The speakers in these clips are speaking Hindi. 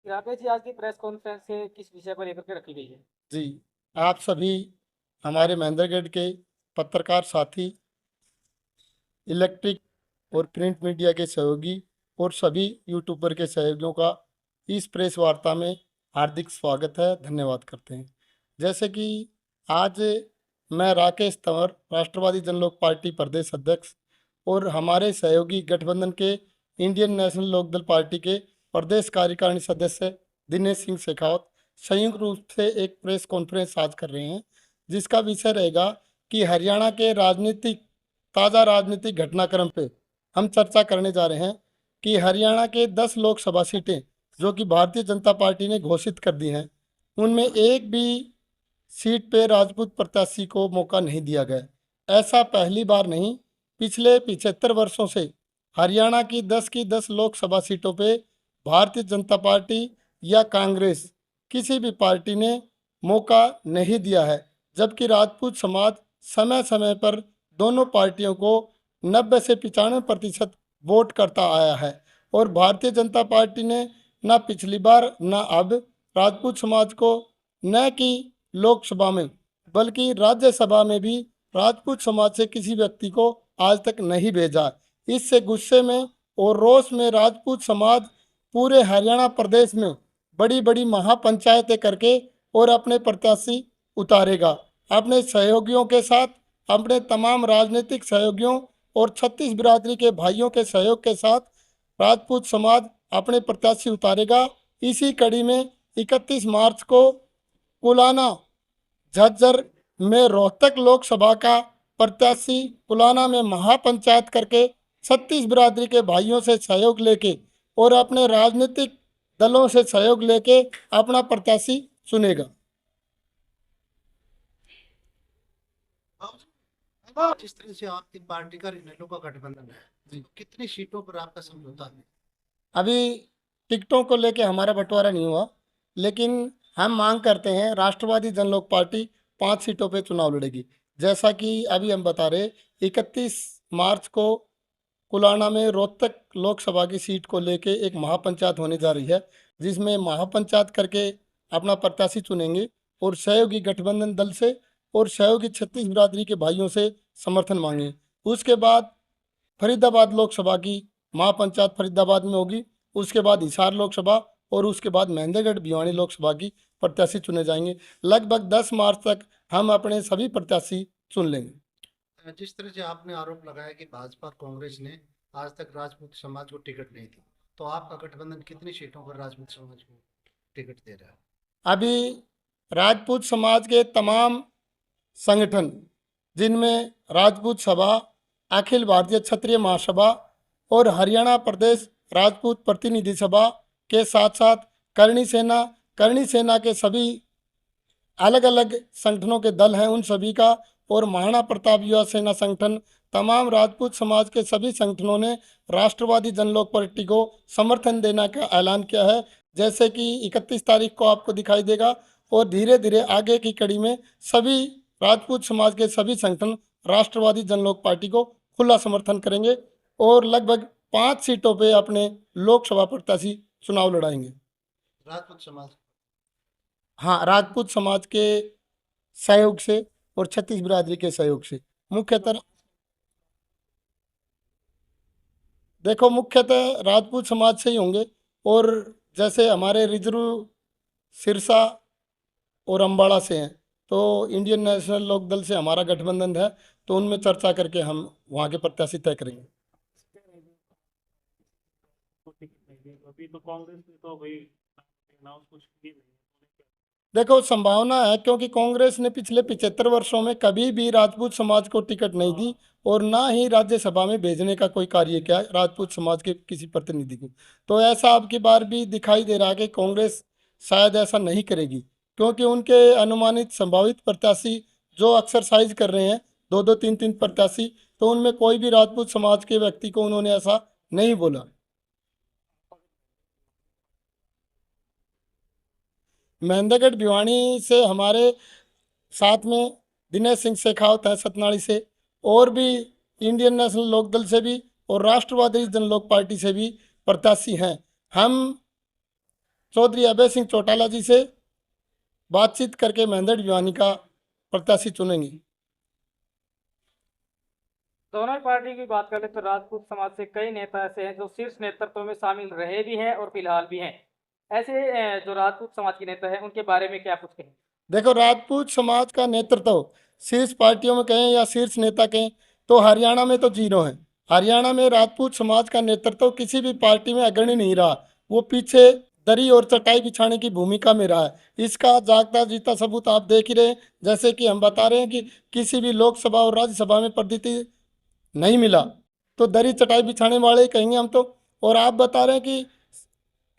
राकेश जी, आज की प्रेस कॉन्फ्रेंस से किस विषय को लेकर के रखी गई है? जी, आप सभी हमारे महेंद्रगढ़ के पत्रकार साथी, इलेक्ट्रिक और प्रिंट मीडिया के सहयोगी और सभी यूट्यूबर के सहयोगियों का इस प्रेस वार्ता में हार्दिक स्वागत है, धन्यवाद करते हैं। जैसे कि आज मैं राकेश तंवर, राष्ट्रवादी जनलोक पार्टी प्रदेश अध्यक्ष और हमारे सहयोगी गठबंधन के इंडियन नेशनल लोकदल पार्टी के प्रदेश कार्यकारिणी सदस्य दिनेश सिंह शेखावत संयुक्त रूप से एक प्रेस कॉन्फ्रेंस आज कर रहे हैं, जिसका विषय रहेगा कि हरियाणा के ताज़ा राजनीतिक घटनाक्रम पे हम चर्चा करने जा रहे हैं कि हरियाणा के 10 लोकसभा सीटें जो कि भारतीय जनता पार्टी ने घोषित कर दी हैं, उनमें एक भी सीट पे राजपूत प्रत्याशी को मौका नहीं दिया गया। ऐसा पहली बार नहीं, पिछले 75 वर्षों से हरियाणा की 10 लोकसभा सीटों पे भारतीय जनता पार्टी या कांग्रेस किसी भी पार्टी ने मौका नहीं दिया है, जबकि राजपूत समाज समय समय पर दोनों पार्टियों को 90 से 95% वोट करता आया है। और भारतीय जनता पार्टी ने न पिछली बार न अब राजपूत समाज को न कि लोकसभा में बल्कि राज्यसभा में भी राजपूत समाज से किसी व्यक्ति को आज तक नहीं भेजा। इससे गुस्से में और रोष में राजपूत समाज पूरे हरियाणा प्रदेश में बड़ी बड़ी महापंचायतें करके और अपने प्रत्याशी उतारेगा। अपने सहयोगियों के साथ, अपने तमाम राजनीतिक सहयोगियों और 36 बिरादरी के भाइयों के सहयोग के साथ राजपूत समाज अपने प्रत्याशी उतारेगा। इसी कड़ी में 31 मार्च को कुलाना झज्जर में रोहतक लोकसभा का प्रत्याशी कुलाना में महापंचायत करके 36 बिरादरी के भाइयों से सहयोग लेके और अपने राजनीतिक दलों से सहयोग लेके अपना प्रत्याशी चुनेगा। जिस तरह से आपकी पार्टी का इनेलो का गठबंधन है, जी, कितनी सीटों पर आपका समझौता है? अभी टिकटों को लेके हमारा बंटवारा नहीं हुआ, लेकिन हम मांग करते हैं राष्ट्रवादी जनलोक पार्टी 5 सीटों पे चुनाव लड़ेगी। जैसा कि अभी हम बता रहे, 31 मार्च को कुलाना में रोहतक लोकसभा की सीट को लेके एक महापंचायत होने जा रही है, जिसमें महापंचायत करके अपना प्रत्याशी चुनेंगे और सहयोगी गठबंधन दल से और सहयोगी 36 बिरादरी के भाइयों से समर्थन मांगे। उसके बाद फरीदाबाद लोकसभा की महापंचायत फरीदाबाद में होगी, उसके बाद हिसार लोकसभा और उसके बाद महेंद्रगढ़ भिवानी लोकसभा की प्रत्याशी चुने जाएंगे। लगभग 10 मार्च तक हम अपने सभी प्रत्याशी चुन लेंगे। जिस तरह से आपने आरोप लगाया कि भाजपा और कांग्रेस ने आज तक राजपूत समाज को टिकट नहीं दी, तो आपका गठबंधन कितनी सीटों पर राजपूत समाज को टिकट दे रहा है? अभी राजपूत समाज के तमाम संगठन, जिनमें राजपूत सभा, अखिल भारतीय क्षत्रिय महासभा और हरियाणा प्रदेश राजपूत प्रतिनिधि सभा के साथ साथ करणी सेना के सभी अलग अलग संगठनों के दल हैं, उन सभी का, और महाराणा प्रताप युवा सेना संगठन, तमाम राजपूत समाज के सभी संगठनों ने राष्ट्रवादी जनलोक पार्टी को समर्थन देने का ऐलान किया है। जैसे कि 31 तारीख को आपको दिखाई देगा और धीरे धीरे आगे की कड़ी में सभी राजपूत समाज के सभी संगठन राष्ट्रवादी जनलोक पार्टी को खुला समर्थन करेंगे और लगभग 5 सीटों पे अपने लोकसभा प्रत्याशी चुनाव लड़ाएंगे। राजपूत समाज हाँ, राजपूत समाज के सहयोग से और 36 बिरादरी के सहयोग से मुख्यतः मुख्यतः राजपूत समाज से ही होंगे। और जैसे हमारे रिजर्व सिरसा और अम्बाड़ा से हैं, तो इंडियन नेशनल लोकदल से हमारा गठबंधन है, तो उनमें चर्चा करके हम वहाँ के प्रत्याशी तय करेंगे। अभी तो कांग्रेस ने तो भाई अनाउंस कुछ की नहीं है। देखो, संभावना है, क्योंकि कांग्रेस ने पिछले 75 वर्षों में कभी भी राजपूत समाज को टिकट नहीं दी और ना ही राज्यसभा में भेजने का कोई कार्य किया राजपूत समाज के किसी प्रतिनिधि को। तो ऐसा अब की बार भी दिखाई दे रहा है कि कांग्रेस शायद ऐसा नहीं करेगी, क्योंकि उनके अनुमानित संभावित प्रत्याशी जो एक्सरसाइज कर रहे हैं, 2-2 3-3 प्रत्याशी, तो उनमें कोई भी राजपूत समाज के व्यक्ति को उन्होंने ऐसा नहीं बोला। महेंद्रगढ़ भिवानी से हमारे साथ में दिनेश सिंह शेखावत है सतनाड़ी से, और भी इंडियन नेशनल लोकदल से भी और राष्ट्रवादी जनलोक पार्टी से भी प्रत्याशी हैं। हम चौधरी अभय सिंह चौटाला जी से बातचीत करके महेंद्र भिवानी का प्रत्याशी चुनेंगे। दोनों ही पार्टी की बात करें तो राजपूत समाज से कई नेता ऐसे हैं जो शीर्ष नेतृत्व में शामिल रहे भी हैं और फिलहाल भी हैं। ऐसे जो राजपूत समाज के नेता हैं उनके बारे में क्या कुछ कहें? देखो, राजपूत समाज का नेतृत्व शीर्ष पार्टियों में कहें या शीर्ष नेता कहें तो हरियाणा में तो जीरो है। हरियाणा में राजपूत समाज का नेतृत्व किसी भी पार्टी में अग्रणी नहीं रहा, वो पीछे दरी और चटाई बिछाने की भूमिका में रहा है। इसका जागता जीता सबूत आप देख ही रहे हैं। जैसे कि हम बता रहे हैं कि किसी भी लोकसभा और राज्यसभा में प्रतिनिधि नहीं मिला तो दरी चटाई बिछाने वाले ही कहेंगे हम तो। और आप बता रहे हैं कि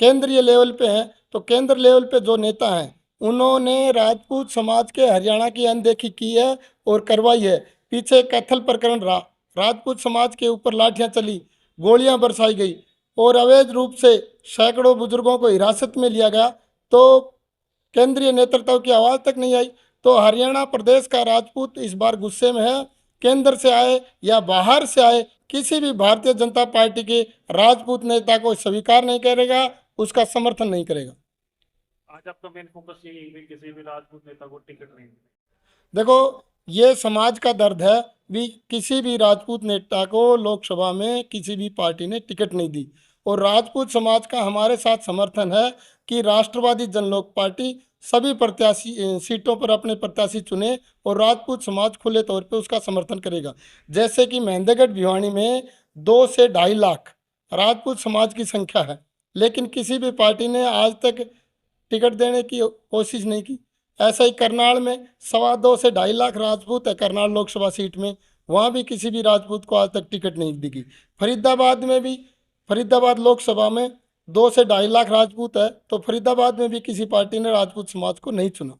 केंद्रीय लेवल पे हैं, तो केंद्र लेवल पे जो नेता हैं उन्होंने राजपूत समाज के हरियाणा की अनदेखी की है और करवाई है। पीछे कैथल प्रकरण रहा, राजपूत समाज के ऊपर लाठियां चली, गोलियां बरसाई गई और अवैध रूप से सैकड़ों बुजुर्गों को हिरासत में लिया गया, तो केंद्रीय नेतृत्व की आवाज़ तक नहीं आई। तो हरियाणा प्रदेश का राजपूत इस बार गुस्से में है। केंद्र से आए या बाहर से आए, किसी भी भारतीय जनता पार्टी के राजपूत नेता को स्वीकार नहीं करेगा, उसका समर्थन नहीं करेगा। आज आपका मेन फोकस यही है कि किसी भी राजपूत नेता को टिकट नहीं मिले। देखो, ये समाज का दर्द है भी, किसी भी राजपूत नेता को लोकसभा में किसी भी पार्टी ने टिकट नहीं दी। और राजपूत समाज का हमारे साथ समर्थन है कि राष्ट्रवादी जनलोक पार्टी सभी प्रत्याशी सीटों पर अपने प्रत्याशी चुने और राजपूत समाज खुले तौर पे उसका समर्थन करेगा। जैसे कि महेंद्रगढ़ भिवानी में 2 से 2.5 लाख राजपूत समाज की संख्या है, लेकिन किसी भी पार्टी ने आज तक टिकट देने की कोशिश नहीं की। ऐसा ही करनाल में 2.25 से 2.5 लाख राजपूत है, करनाल लोकसभा सीट में, वहाँ भी किसी भी राजपूत को आज तक टिकट नहीं दिखी। फरीदाबाद में भी, फरीदाबाद लोकसभा में 2 से 2.5 लाख राजपूत है, तो फरीदाबाद में भी किसी पार्टी ने राजपूत समाज को नहीं चुना।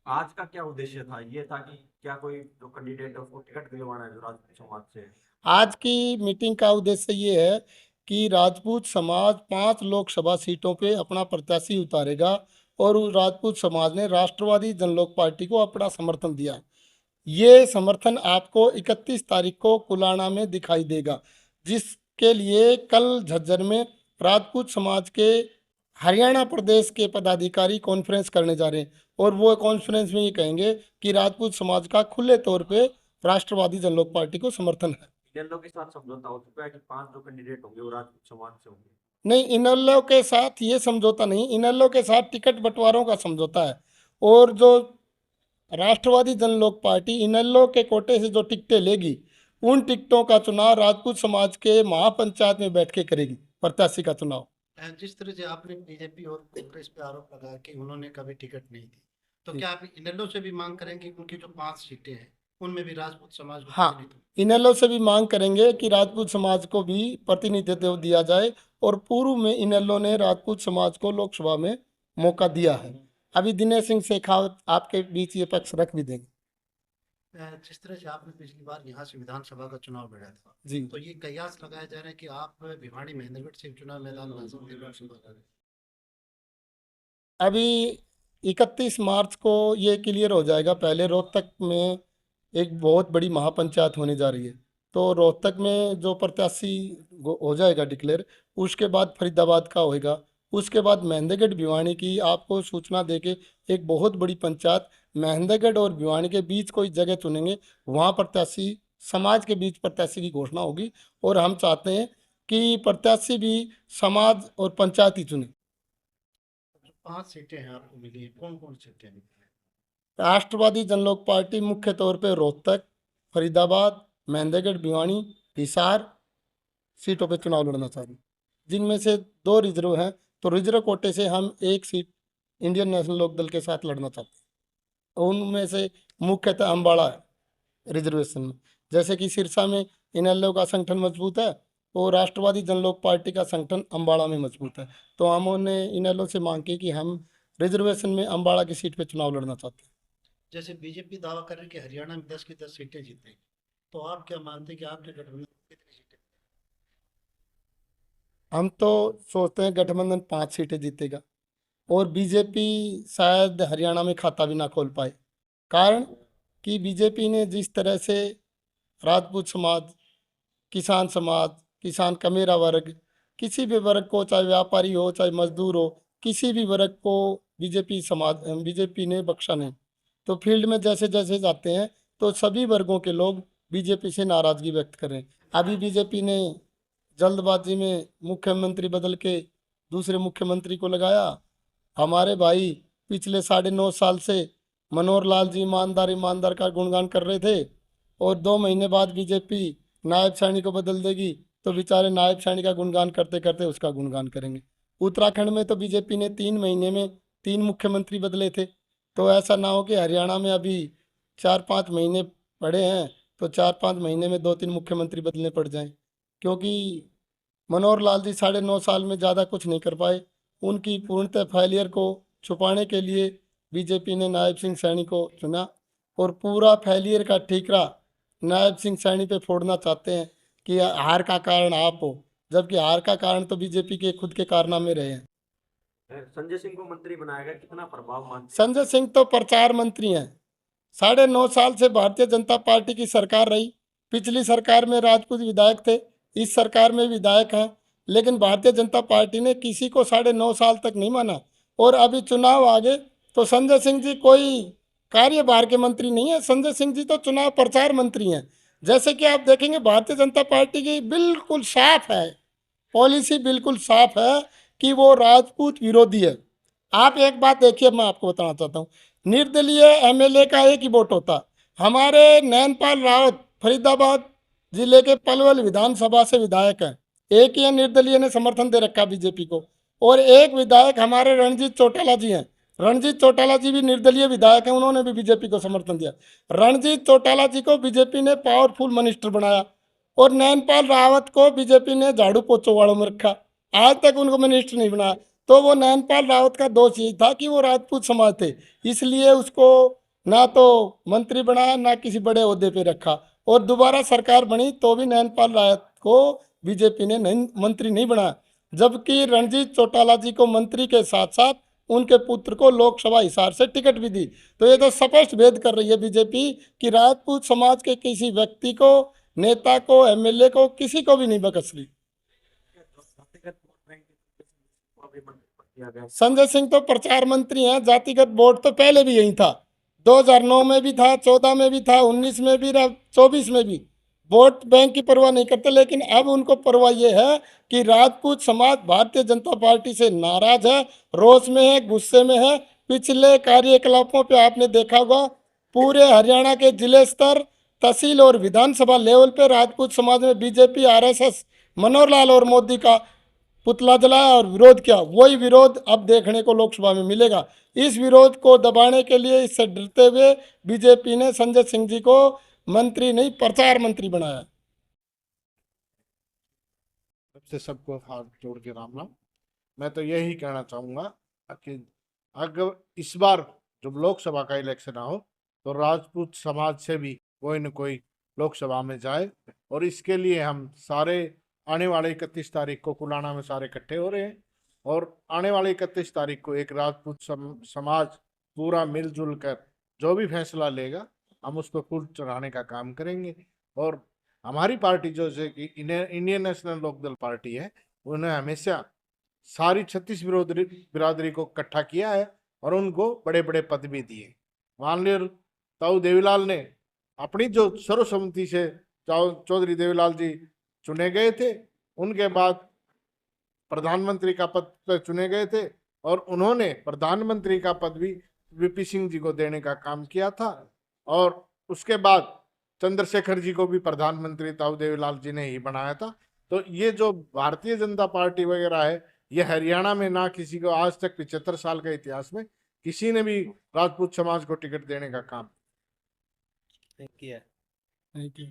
आज का क्या उद्देश्य था? ये था कि क्या कोई जो कैंडिडेट है उसको टिकट दिलवाना है जो राजपूत समाज से है? आज की मीटिंग का उद्देश्य ये है कि राजपूत समाज 5 लोकसभा सीटों पे अपना प्रत्याशी उतारेगा और उस राजपूत समाज ने राष्ट्रवादी जनलोक पार्टी को अपना समर्थन दिया है। ये समर्थन आपको 31 तारीख को कुलाणा में दिखाई देगा, जिसके लिए कल झज्जर में राजपूत समाज के हरियाणा प्रदेश के पदाधिकारी कॉन्फ्रेंस करने जा रहे हैं और वो कॉन्फ्रेंस में ये कहेंगे कि राजपूत समाज का खुले तौर पे राष्ट्रवादी जनलोक पार्टी को समर्थन है। इनेलो के साथ समझौता हो चुका है कि 5 जो कैंडिडेट होंगे वो राजपूत समाज से होंगे। नहीं, इनेलो के साथ ये समझौता नहीं, इनेलो के साथ टिकट बंटवारों का समझौता है। और जो राष्ट्रवादी जनलोक पार्टी इनेलो के कोटे से जो टिकटें लेगी, उन टिकटों का चुनाव राजपूत समाज के महापंचायत में बैठ के करेगी प्रत्याशी का चुनाव। जिस तरह से आपने बीजेपी और कांग्रेस पे आरोप लगाया कि उन्होंने कभी टिकट नहीं दी, तो क्या आप इनेलो से भी मांग करेंगे कि उनकी जो 5 सीटें हैं उनमें भी राजपूत समाज को हाँ, प्रतिनिधित्व? इनेलो से भी मांग करेंगे कि राजपूत समाज को भी प्रतिनिधित्व दिया जाए। और पूर्व में इनेलो ने राजपूत समाज को लोकसभा में मौका दिया है। अभी दिनेश सिंह शेखावत आपके बीच ये पक्ष रख भी देंगे। जिस तरह से आपने पिछली बार यहाँ से विधानसभा का चुनाव लड़ा था, जी, तो ये कयास लगाया जा रहा है कि आप भिवानी महेंद्रगढ़ से चुनाव मैदान में आ सकते हैं लोकसभा का। अभी 31 मार्च को ये क्लियर हो जाएगा। पहले रोहतक में एक बहुत बड़ी महापंचायत होने जा रही है, तो रोहतक में जो प्रत्याशी हो जाएगा डिक्लेयर, उसके बाद फरीदाबाद का होएगा, उसके बाद महेंद्रगढ़ भिवानी की आपको सूचना देके एक बहुत बड़ी पंचायत महेंद्रगढ़ और भिवानी के बीच कोई जगह चुनेंगे, वहाँ प्रत्याशी समाज के बीच प्रत्याशी की घोषणा होगी। और हम चाहते हैं कि प्रत्याशी भी समाज और पंचायत ही चुने। जो 5 सीटें हैं आपको मिली है, कौन कौन सीटें मिली हैं? राष्ट्रवादी जनलोक पार्टी मुख्य तौर पे रोहतक, फरीदाबाद, महेंद्रगढ़ भिवानी, हिसार सीटों पे चुनाव लड़ना चाह रही है, जिनमें से 2 रिजर्व हैं। तो रिजर्व कोटे से हम 1 सीट इंडियन नेशनल लोक दल के साथ लड़ना चाहते हैं। उनमें से मुख्यतः अम्बाड़ा है रिजर्वेशन में। जैसे कि सिरसा में इनेलो का संगठन मजबूत है और राष्ट्रवादी जनलोक पार्टी का संगठन अम्बाड़ा में मजबूत है, तो हमने इनेलो से मांग की कि हम रिजर्वेशन में अम्बाड़ा की सीट पे चुनाव लड़ना चाहते हैं। जैसे बीजेपी दावा कर रही है कि हरियाणा में 10 की 10 सीटें जीतेगी, तो आप क्या मानते हैं कि आपके गठबंधन को कितनी सीटें? हम तो सोचते हैं गठबंधन 5 सीटें जीतेगा और बीजेपी शायद हरियाणा में खाता भी ना खोल पाए। कारण कि बीजेपी ने जिस तरह से राजपूत समाज, किसान कमेरा वर्ग, किसी भी वर्ग को, चाहे व्यापारी हो चाहे मजदूर हो, किसी भी वर्ग को बीजेपी ने बख्शा नहीं। तो फील्ड में जैसे जैसे जाते हैं तो सभी वर्गों के लोग बीजेपी से नाराजगी व्यक्त करें। अभी बीजेपी ने जल्दबाजी में मुख्यमंत्री बदल के दूसरे मुख्यमंत्री को लगाया। हमारे भाई पिछले 9.5 साल से मनोहर लाल जी ईमानदार का गुणगान कर रहे थे, और 2 महीने बाद बीजेपी नायब सैनी को बदल देगी तो बेचारे नायब सैनी का गुणगान करते करते उसका गुणगान करेंगे। उत्तराखंड में तो बीजेपी ने 3 महीने में 3 मुख्यमंत्री बदले थे। तो ऐसा ना हो कि हरियाणा में अभी 4-5 महीने पड़े हैं तो 4-5 महीने में 2-3 मुख्यमंत्री बदलने पड़ जाएं, क्योंकि मनोहर लाल जी 9.5 साल में ज़्यादा कुछ नहीं कर पाए। उनकी पूर्णतः फेलियर को छुपाने के लिए बीजेपी ने नायब सिंह सैनी को चुना, और पूरा फेलियर का ठीकरा नायब सिंह सैनी पे फोड़ना चाहते हैं कि हार का कारण आप हो, जबकि हार का कारण तो बीजेपी के खुद के कारनामे रहे हैं। संजय सिंह को मंत्री बनाया गया, कितना प्रभाव मानते संजय सिंह तो प्रचार मंत्री हैं। 9.5 साल से भारतीय जनता पार्टी की सरकार रही। पिछली सरकार में राजपूत विधायक थे, इस सरकार में विधायक हैं, लेकिन भारतीय जनता पार्टी ने किसी को 9.5 साल तक नहीं माना। और अभी चुनाव आ गए तो संजय सिंह जी कोई कार्यभार के मंत्री नहीं है, संजय सिंह जी तो चुनाव प्रचार मंत्री हैं। जैसे कि आप देखेंगे भारतीय जनता पार्टी की बिल्कुल साफ है पॉलिसी, बिल्कुल साफ है कि वो राजपूत विरोधी है। आप एक बात देखिए, मैं आपको बताना चाहता हूँ, निर्दलीय एमएलए का एक ही वोट होता। हमारे नैनपाल रावत फरीदाबाद जिले के पलवल विधानसभा से विधायक हैं, एक ही निर्दलीय ने समर्थन दे रखा बीजेपी को। और एक विधायक हमारे रणजीत चौटाला जी हैं, रणजीत चौटाला जी भी निर्दलीय विधायक हैं, उन्होंने भी बीजेपी को समर्थन दिया। रणजीत चौटाला जी को बीजेपी ने पावरफुल मिनिस्टर बनाया, और नैनपाल रावत को बीजेपी ने झाड़ू पोछो वालों में रखा, आज तक उनको मिनिस्टर नहीं बनाया। तो वो नैनपाल रावत का दोष यही था कि वो राजपूत समाज थे, इसलिए उसको ना तो मंत्री बनाया ना किसी बड़े ओहदे पे रखा। और दोबारा सरकार बनी तो भी नैनपाल रावत को बीजेपी ने मंत्री नहीं बनाया, जबकि रणजीत चौटाला जी को मंत्री के साथ साथ उनके पुत्र को लोकसभा हिसार से टिकट भी दी। तो ये तो स्पष्ट भेद कर रही है बीजेपी कि राजपूत समाज के किसी व्यक्ति को, नेता को, एमएलए को, किसी को भी नहीं बख्श रही। संजय सिंह तो प्रचार मंत्री हैं, जातिगत वोट तो पहले भी यही था, 2009 में भी था, 14 में भी था, 19 में भी, 24 में भी। वोट बैंक की परवाह नहीं करते, लेकिन अब उनको परवाह ये है कि राजपूत समाज भारतीय जनता पार्टी से नाराज है, रोष में है, गुस्से में है। पिछले कार्यकलापों पे आपने देखा होगा, पूरे हरियाणा के जिले स्तर, तहसील और विधानसभा लेवल पे राजपूत समाज में बीजेपी, आरएसएस, मनोहर लाल और मोदी का पुतला जलाया और विरोध किया। वही विरोध अब देखने को लोकसभा में मिलेगा। इस विरोध को दबाने के लिए, इससे डरते हुए बीजेपी ने संजय सिंह जी को मंत्री नहीं प्रचार मंत्री बनाया। सबसे सबको हाथ जोड़ के राम राम। मैं तो यही कहना चाहूँगा कि अगर इस बार जब लोकसभा का इलेक्शन हो तो राजपूत समाज से भी कोई न कोई लोकसभा में जाए, और इसके लिए हम सारे आने वाले 31 तारीख को कुलाना में सारे इकट्ठे हो रहे हैं, और आने वाले 31 तारीख को एक राजपूत समाज पूरा मिलजुल कर जो भी फैसला लेगा हम उस पर फूल चढ़ाने का काम करेंगे। और हमारी पार्टी जो है कि इंडियन नेशनल लोकदल पार्टी है, उन्होंने हमेशा सारी 36 बिरादरी को इकट्ठा किया है और उनको बड़े बड़े पद भी दिए। माननीय ताऊ देवीलाल ने अपनी जो सर्वसम्मति से चौधरी देवीलाल जी चुने गए थे, उनके बाद प्रधानमंत्री का पद पर चुने गए थे, और उन्होंने प्रधानमंत्री का पद भी वीपी सिंह जी को देने का काम किया था। और उसके बाद चंद्रशेखर जी को भी प्रधानमंत्री ताऊ देवीलाल जी ने ही बनाया था। तो ये जो भारतीय जनता पार्टी वगैरह है, ये हरियाणा में ना किसी को आज तक 75 साल के इतिहास में किसी ने भी राजपूत समाज को टिकट देने का काम किया। Thank you.